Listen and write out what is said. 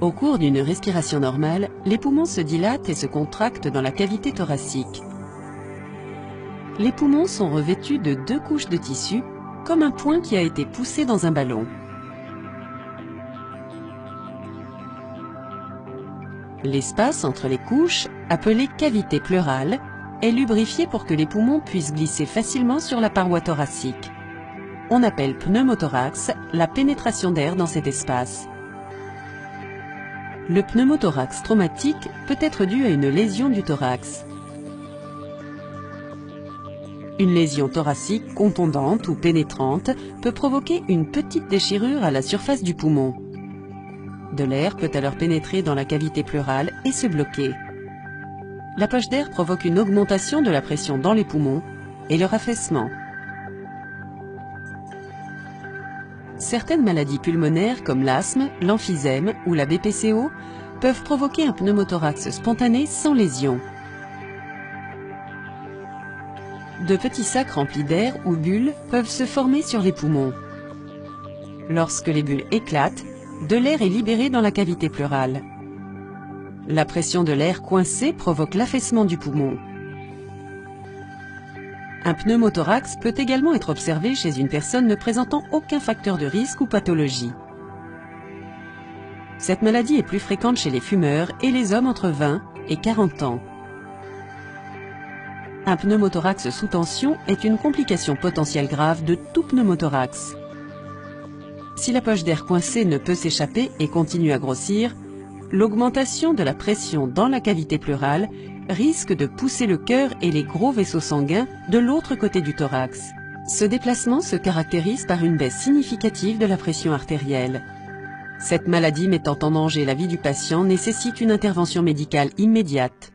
Au cours d'une respiration normale, les poumons se dilatent et se contractent dans la cavité thoracique. Les poumons sont revêtus de 2 couches de tissu, comme un point qui a été poussé dans un ballon. L'espace entre les couches, appelé cavité pleurale, est lubrifié pour que les poumons puissent glisser facilement sur la paroi thoracique. On appelle pneumothorax la pénétration d'air dans cet espace. Le pneumothorax traumatique peut être dû à une lésion du thorax. Une lésion thoracique contondante ou pénétrante peut provoquer une petite déchirure à la surface du poumon. De l'air peut alors pénétrer dans la cavité pleurale et se bloquer. La poche d'air provoque une augmentation de la pression dans les poumons et leur affaissement. Certaines maladies pulmonaires comme l'asthme, l'emphysème ou la BPCO peuvent provoquer un pneumothorax spontané sans lésion. De petits sacs remplis d'air ou bulles peuvent se former sur les poumons. Lorsque les bulles éclatent, de l'air est libéré dans la cavité pleurale. La pression de l'air coincé provoque l'affaissement du poumon. Un pneumothorax peut également être observé chez une personne ne présentant aucun facteur de risque ou pathologie. Cette maladie est plus fréquente chez les fumeurs et les hommes entre 20 et 40 ans. Un pneumothorax sous tension est une complication potentielle grave de tout pneumothorax. Si la poche d'air coincée ne peut s'échapper et continue à grossir, l'augmentation de la pression dans la cavité pleurale risque de pousser le cœur et les gros vaisseaux sanguins de l'autre côté du thorax. Ce déplacement se caractérise par une baisse significative de la pression artérielle. Cette maladie mettant en danger la vie du patient nécessite une intervention médicale immédiate.